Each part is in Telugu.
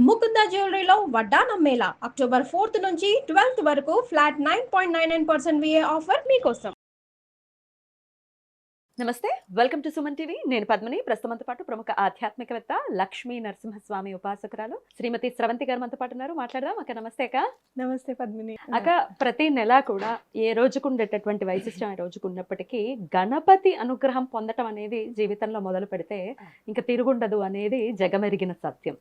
ముకుంద జ్యువెలరీలో వడ్డానం మేళా అక్టోబర్ 4th నుంచి 12th వరకు ఫ్లాట్ 9.99% VA ఆఫర్ మీకోసం. నమస్తే, వెల్కమ్ టు సుమన్ టీవీ. నేను పద్మిని. ప్రస్తుతంతో పాటు ప్రముఖ ఆధ్యాత్మికవేత్త లక్ష్మీ నరసింహస్వామి ఉపాసకురాలు శ్రీమతి స్రవంతి గారు మనతో పాటు ఉన్నారు. మాట్లాడదాం అక్క. నమస్తే అక్క. నమస్తే పద్మిని అక్క, ప్రతి నెల కూడా ఏ రోజుకు ఉండేటటువంటి వైశిష్టం ఆ రోజుకు ఉన్నప్పటికీ గణపతి అనుగ్రహం పొందటం అనేది జీవితంలో మొదలు పెడితే ఇంకా తిరుగుండదు అనేది జగమెరిగిన సత్యం.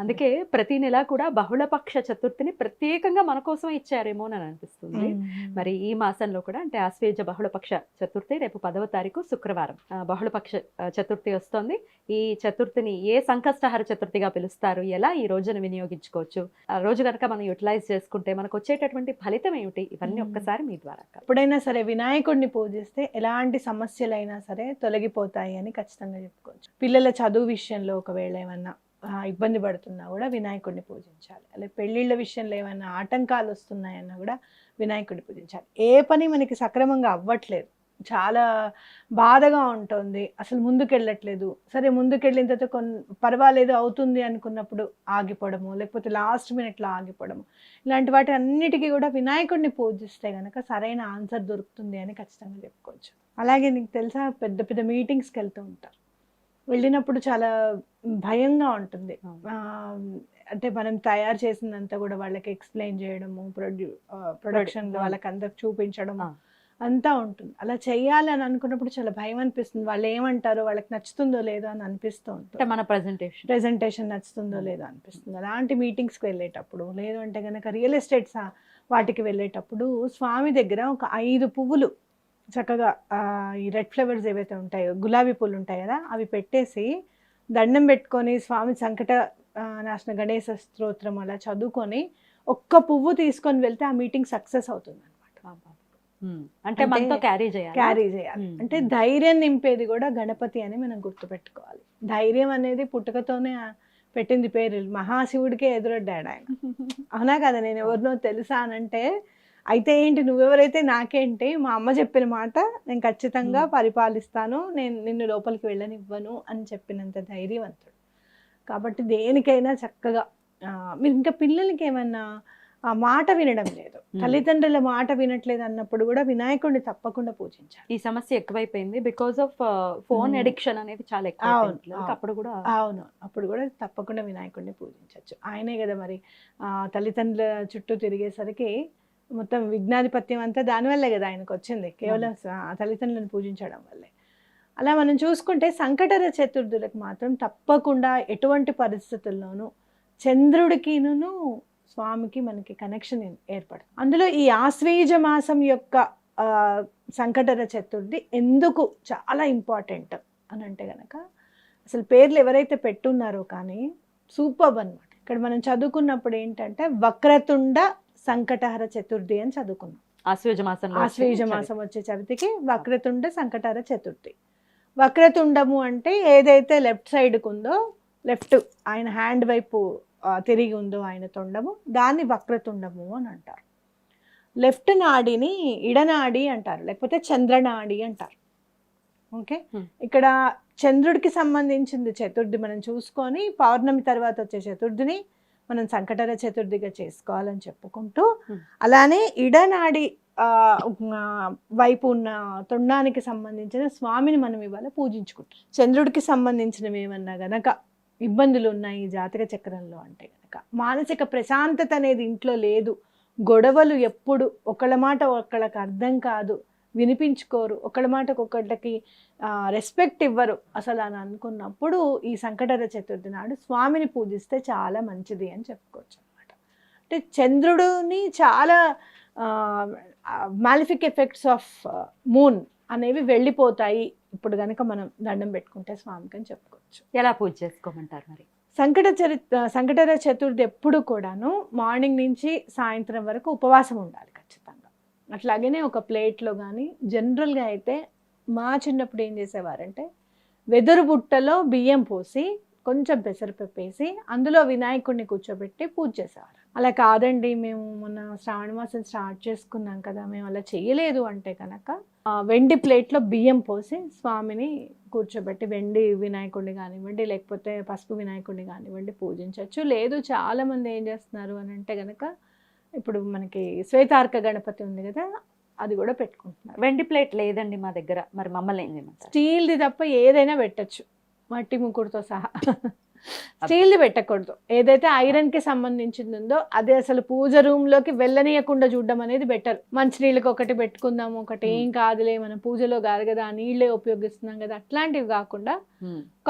అందుకే ప్రతి నెల కూడా బహుళపక్ష చతుర్థిని ప్రత్యేకంగా మన కోసం ఇచ్చారేమో అని అనిపిస్తుంది. మరి ఈ మాసంలో కూడా అంటే ఆశ్వేజ బహుళపక్ష చతుర్థి రేపు 10వ తారీఖు శుక్రవారం బహుళపక్ష చతుర్థి వస్తోంది. ఈ చతుర్థిని ఏ సంకష్టహర చతుర్థిగా పిలుస్తారు, ఎలా ఈ రోజును వినియోగించుకోవచ్చు, ఆ రోజు కనుక మనం యూటిలైజ్ చేసుకుంటే మనకు వచ్చేటటువంటి ఫలితం ఏమిటి, ఇవన్నీ ఒక్కసారి మీ ద్వారా. ఎప్పుడైనా సరే వినాయకుడిని పూజిస్తే ఎలాంటి సమస్యలైనా సరే తొలగిపోతాయి అని ఖచ్చితంగా చెప్పుకోవచ్చు. పిల్లల చదువు విషయంలో ఒకవేళ ఏమన్నా ఇబ్బంది పడుతున్నా కూడా వినాయకుడిని పూజించాలి. అలాగే పెళ్ళిళ్ళ విషయంలో ఏమైనా ఆటంకాలు వస్తున్నాయన్నా కూడా వినాయకుడిని పూజించాలి. ఏ పని మనకి సక్రమంగా అవ్వట్లేదు, చాలా బాధగా ఉంటుంది, అసలు ముందుకెళ్ళట్లేదు, సరే ముందుకెళ్ళిన తర్వాత పర్వాలేదు అవుతుంది అనుకున్నప్పుడు ఆగిపోవడము, లేకపోతే లాస్ట్ మినిట్లో ఆగిపోవడము, ఇలాంటి వాటి అన్నిటికీ కూడా వినాయకుడిని పూజిస్తే కనుక సరైన ఆన్సర్ దొరుకుతుంది అని ఖచ్చితంగా చెప్పుకోవచ్చు. అలాగే నీకు తెలుసా, పెద్ద పెద్ద మీటింగ్స్కి వెళ్తూ ఉంటారు. వెళ్ళినప్పుడు చాలా భయంగా ఉంటుంది. అంటే మనం తయారు చేసిందంతా కూడా వాళ్ళకి ఎక్స్ప్లెయిన్ చేయడము, ప్రొడక్షన్లో వాళ్ళకి అందరికి చూపించడము అంతా ఉంటుంది. అలా చేయాలని అనుకున్నప్పుడు చాలా భయం అనిపిస్తుంది. వాళ్ళు ఏమంటారో, వాళ్ళకి నచ్చుతుందో లేదో అని అనిపిస్తూ ఉంటుంది. మన ప్రెజెంటేషన్ నచ్చుతుందో లేదో అనిపిస్తుంది. అలాంటి మీటింగ్స్కి వెళ్ళేటప్పుడు, లేదు అంటే కనుక రియల్ ఎస్టేట్స్ వాటికి వెళ్ళేటప్పుడు స్వామి దగ్గర ఒక 5 పువ్వులు చక్కగా ఈ రెడ్ ఫ్లవర్స్ ఏవైతే ఉంటాయో, గులాబీ పూలు ఉంటాయి కదా, అవి పెట్టేసి దండం పెట్టుకొని స్వామి సంకట నాశన గణేశ స్తోత్రం అలా చదువుకొని ఒక్క పువ్వు తీసుకొని వెళ్తే ఆ మీటింగ్ సక్సెస్ అవుతుంది అనమాట. అంటే మనతో క్యారీ చేయాలి. అంటే ధైర్యం నింపేది కూడా గణపతి అని మనం గుర్తుపెట్టుకోవాలి. ధైర్యం అనేది పుట్టుకతోనే పెట్టింది పేరు. మహాశివుడికే ఎదురొడ్డాడు ఆయన. అవునా కదా? నేను ఎవరినో తెలుసా అనంటే, అయితే ఏంటి నువ్వెవరైతే నాకేంటి, మా అమ్మ చెప్పిన మాట నేను ఖచ్చితంగా పరిపాలిస్తాను, నేను నిన్ను లోపలికి వెళ్ళనివ్వను అని చెప్పినంత ధైర్యవంతుడు. కాబట్టి దేనికైనా చక్కగా మీరు ఇంకా పిల్లలకి ఏమన్నా ఆ మాట వినడం లేదు, తల్లిదండ్రుల మాట వినట్లేదు అన్నప్పుడు కూడా వినాయకుడిని తప్పకుండా పూజించాలి. ఈ సమస్య ఎక్కువైపోయింది బికాస్ ఆఫ్ ఫోన్ అడిక్షన్ అనేది చాలా ఎక్కువ. అప్పుడు కూడా తప్పకుండా వినాయకుడిని పూజించవచ్చు. ఆయనే కదా మరి తల్లిదండ్రుల చుట్టూ తిరిగేసరికి మొత్తం విఘ్నాధిపత్యం అంతా దానివల్లే కదా ఆయనకు వచ్చింది, కేవలం తల్లిదండ్రులను పూజించడం వల్లే. అలా మనం చూసుకుంటే సంకటహర చతుర్థులకు మాత్రం తప్పకుండా ఎటువంటి పరిస్థితుల్లోనూ చంద్రుడికిను స్వామికి మనకి కనెక్షన్ ఏర్పడుతుంది. అందులో ఈ ఆశ్వేజ మాసం యొక్క సంకటహర చతుర్థి ఎందుకు చాలా ఇంపార్టెంట్ అని అంటే కనుక, అసలు పేర్లు ఎవరైతే పెట్టున్నారో కానీ సూపర్బ్ అనమాట. ఇక్కడ మనం చదువుకున్నప్పుడు ఏంటంటే వక్రతుండ సంకటహర చతుర్థి అని చదువుకున్నాం. ఆశ్వేజ మాసం వచ్చే చవితికి వక్రతుండ సంకటహర చతుర్థి. వక్రతుండము అంటే ఏదైతే లెఫ్ట్ సైడ్కు ఉందో, లెఫ్ట్ ఆయన హ్యాండ్ వైపు తిరిగి ఉందో ఆయన తొండము, దాన్ని వక్రతుండము అని అంటారు. లెఫ్ట్ నాడిని ఇడనాడి అంటారు, లేకపోతే చంద్రనాడి అంటారు. ఓకే, ఇక్కడ చంద్రుడికి సంబంధించింది చతుర్థి మనం చూసుకొని పౌర్ణమి తర్వాత వచ్చే చతుర్థిని మనం సంకటహర చతుర్థిగా చేసుకోవాలని చెప్పుకుంటూ, అలానే ఇడనాడి వైపు ఉన్న తొండానికి సంబంధించిన స్వామిని మనం ఇవాళ పూజించుకుంటాం. చంద్రుడికి సంబంధించినవి ఏమన్నా గనక ఇబ్బందులు ఉన్నాయి జాతక చక్రంలో అంటే కనుక, మానసిక ప్రశాంతత అనేది ఇంట్లో లేదు, గొడవలు ఎప్పుడు, ఒకళ్ళ మాట ఒకళ్ళకి అర్థం కాదు, వినిపించుకోరు, ఒకళ్ళ మాటకు ఒకళ్ళకి రెస్పెక్ట్ ఇవ్వరు అసలు అని అనుకున్నప్పుడు ఈ సంకటహర చతుర్థి నాడు స్వామిని పూజిస్తే చాలా మంచిది అని చెప్పుకోవచ్చు అనమాట. అంటే చంద్రుడిని చాలా మాలిఫిక్ ఎఫెక్ట్స్ ఆఫ్ మూన్ అనేవి వెళ్ళిపోతాయి ఇప్పుడు కనుక మనం దండం పెట్టుకుంటే స్వామికి అని చెప్పుకోవచ్చు. ఎలా పూజ చేసుకోమంటారు మరి? సంకటహర చతుర్థి ఎప్పుడు కూడాను మార్నింగ్ నుంచి సాయంత్రం వరకు ఉపవాసం ఉండాలి ఖచ్చితంగా. అట్లాగనే ఒక ప్లేట్లో కానీ, జనరల్గా అయితే మా చిన్నప్పుడు ఏం చేసేవారంటే వెదురు బుట్టలో బియ్యం పోసి కొంచెం పెసరపప్పు వేసి అందులో వినాయకుడిని కూర్చోబెట్టి పూజ చేసేవారు. అలా కాదండి మేము మొన్న శ్రావణ మాసం స్టార్ట్ చేసుకున్నాం కదా, మేము అలా చేయలేదు అంటే కనుక వెండి ప్లేట్లో బియ్యం పోసి స్వామిని కూర్చోబెట్టి, వెండి వినాయకుడిని కానివ్వండి లేకపోతే పసుపు వినాయకుడిని కానివ్వండి పూజించవచ్చు. లేదు చాలామంది ఏం చేస్తున్నారు అని అంటే కనుక ఇప్పుడు మనకి శ్వేతార్క గణపతి ఉంది కదా, అది కూడా పెట్టుకుంటున్నారు. వెండి ప్లేట్ లేదండి మా దగ్గర, మరి మమ్మల్ని ఏం చేయమంటారు? స్టీల్ది తప్ప ఏదైనా పెట్టచ్చు, మట్టి ముక్కుడుతో సహా. స్టీల్ది పెట్టకూడదు. ఏదైతే ఐరన్కి సంబంధించింది ఉందో అది అసలు పూజ రూమ్లోకి వెళ్ళనీయకుండా చూడడం అనేది బెటర్. మంచినీళ్ళకి ఒకటి పెట్టుకుందాము, ఒకటి ఏం కాదులే మనం పూజలో కాదు కదా ఆ నీళ్ళే ఉపయోగిస్తున్నాం కదా అట్లాంటివి కాకుండా,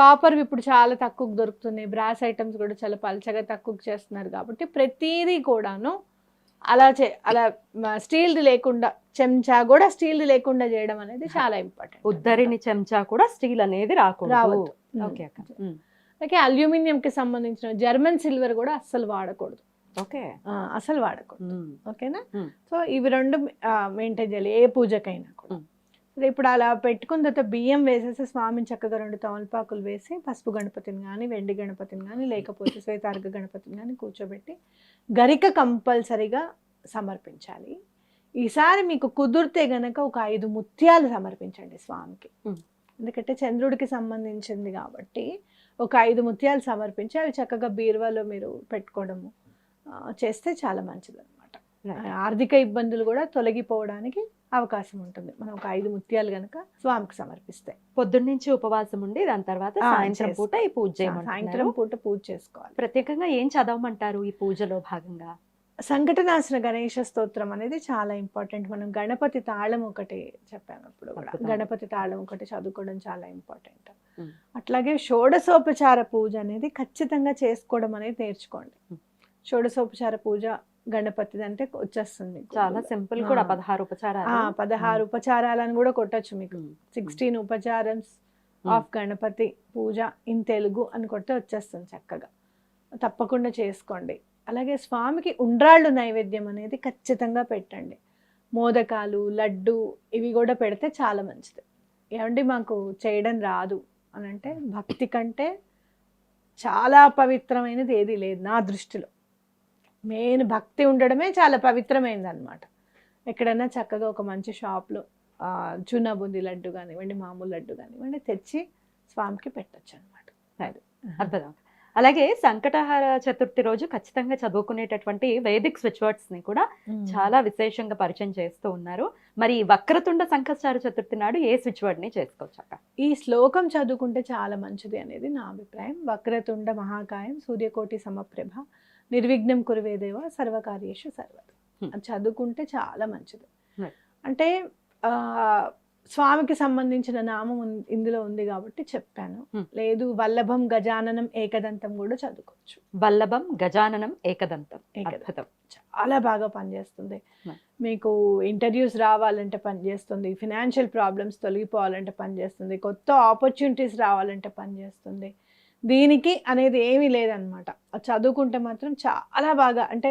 కాపర్ ఇప్పుడు చాలా తక్కువ దొరుకుతున్నాయి, బ్రాస్ ఐటమ్స్ కూడా చాలా పలచగా తక్కువ చేస్తున్నారు కాబట్టి ప్రతిదీ కూడాను అలా అలా స్టీల్ది లేకుండా, చెంచా కూడా స్టీల్ది లేకుండా చేయడం అనేది చాలా ఇంపార్టెంట్. ఉద్దరిని చెంచా కూడా స్టీల్ అనేది రాకూడదు. ఓకే అక్క. అలాగే అల్యూమినియంకి సంబంధించిన జర్మన్ సిల్వర్ కూడా అస్సలు వాడకూడదు. ఓకే, అసలు వాడకూడదు. ఓకేనా? సో ఇవి రెండు మెయింటైన్ చేయాలి ఏ పూజకైనా కూడా. ఇప్పుడు అలా పెట్టుకున్న తర్వాత బియ్యం వేసేసి స్వామిని చక్కగా 2 తమలపాకులు వేసి పసుపు గణపతిని కానీ వెండి గణపతిని కానీ లేకపోతే శ్వేతార్క గణపతిని కానీ కూర్చోబెట్టి గరిక కంపల్సరిగా సమర్పించాలి. ఈసారి మీకు కుదిరితే గనక ఒక 5 ముత్యాలు సమర్పించండి స్వామికి. ఎందుకంటే చంద్రుడికి సంబంధించింది కాబట్టి ఒక 5 ముత్యాలు సమర్పించి అవి చక్కగా బీరువాలో మీరు పెట్టుకోవడము చేస్తే చాలా మంచిది అనమాట. ఆర్థిక ఇబ్బందులు కూడా తొలగిపోవడానికి అవకాశం ఉంటుంది మనం ఒక 5 ముత్యాలు గనక స్వామికి సమర్పిస్తే. పొద్దున్నుంచి ఉపవాసం ఉండి దాని తర్వాత సాయంత్రం పూట ఈ పూజ చేయమంటారు. సాయంత్రం పూట పూజ చేసుకోవాలి. ప్రత్యేకంగా ఏం చదవమంటారు ఈ పూజలో భాగంగా? సంకటనాశన గణేష స్తోత్రం అనేది చాలా ఇంపార్టెంట్. మనం గణపతి తాళం ఒకటి చెప్పాను అప్పుడు కూడా, గణపతి తాళం ఒకటి చదువుకోవడం చాలా ఇంపార్టెంట్. అట్లాగే షోడశోపచార పూజ అనేది ఖచ్చితంగా చేసుకోవడం అనేది నేర్చుకోండి. షోడశోపచార పూజ గణపతి అంటే వచ్చేస్తుంది, చాలా సింపుల్ కూడా. 16 ఉపచారాలు, 16 ఉపచారాలను కూడా కొట్టచ్చు మీకు. 16 ఉపచారన్స్ ఆఫ్ గణపతి పూజ ఇన్ తెలుగు అని కొట్టే వచ్చేస్తుంది చక్కగా. తప్పకుండా చేసుకోండి. అలాగే స్వామికి ఉండ్రాళ్ళు నైవేద్యం అనేది ఖచ్చితంగా పెట్టండి. మోదకాలు, లడ్డు ఇవి కూడా పెడితే చాలా మంచిది. ఏమండి మాకు చేయడం రాదు అని అంటే భక్తి కంటే చాలా పవిత్రమైనది ఏది లేదు నా దృష్టిలో. మెయిన్ భక్తి ఉండడమే చాలా పవిత్రమైనది అనమాట. ఎక్కడైనా చక్కగా ఒక మంచి షాప్లో చున్నా బూందీ లడ్డు కానివ్వండి, మామూలు లడ్డు కానివ్వండి తెచ్చి స్వామికి పెట్టచ్చు అనమాట. అది అద్భుతం. అలాగే సంకటహార చతుర్థి రోజు ఖచ్చితంగా చదువుకునేటటువంటి వేదిక్ స్విచ్ వర్డ్స్ ని కూడా చాలా విశేషంగా పరిచయం చేస్తూ ఉన్నారు. మరి వక్రతుండ సంకటాహార చతుర్థి నాడు ఏ స్విచ్ వర్డ్ ని చేసుకోవచ్చాక? ఈ శ్లోకం చదువుకుంటే చాలా మంచిది అనేది నా అభిప్రాయం. వక్రతుండ మహాకాయం సూర్యకోటి సమప్రభ నిర్విఘ్నం కురువేదేవ సర్వకార్యేషు సర్వదా. అది చదువుకుంటే చాలా మంచిది. అంటే స్వామికి సంబంధించిన నామం ఇందులో ఉంది కాబట్టి చెప్పాను. లేదు వల్లభం గజాననం ఏకదంతం కూడా చదువుకోవచ్చు. వల్లభం గజాననం ఏకదంతం చాలా బాగా పనిచేస్తుంది. మీకు ఇంటర్వ్యూస్ రావాలంటే పనిచేస్తుంది, ఫినాన్షియల్ ప్రాబ్లమ్స్ తొలగిపోవాలంటే పనిచేస్తుంది, కొత్త ఆపర్చునిటీస్ రావాలంటే పనిచేస్తుంది. దీనికి అనేది ఏమీ లేదనమాట. చదువుకుంటే మాత్రం చాలా బాగా, అంటే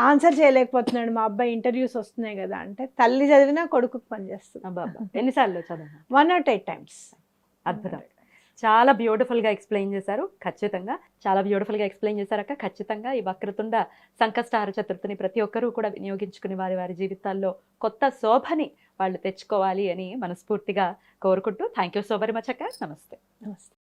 ఆన్సర్ చేయలేకపోతున్నాడు మా అబ్బాయి ఇంటర్వ్యూస్ వస్తున్నాయి కదా అంటే తల్లి చదివినా కొడుకుకి పనిచేస్తుంది. ఎన్నిసార్లు చదివా? 1 or 8 times. అద్భుతం. చాలా బ్యూటిఫుల్గా ఎక్స్ప్లెయిన్ చేశారు. ఖచ్చితంగా చాలా బ్యూటిఫుల్గా ఎక్స్ప్లెయిన్ చేశారక్క. ఖచ్చితంగా ఈ వక్రతుండ సంకష్టహార చతుర్థిని ప్రతి ఒక్కరూ కూడా వినియోగించుకుని వారి వారి జీవితాల్లో కొత్త శోభని వాళ్ళు తెచ్చుకోవాలి అని మనస్ఫూర్తిగా కోరుకుంటూ thank you so very much అక్క. నమస్తే. నమస్తే.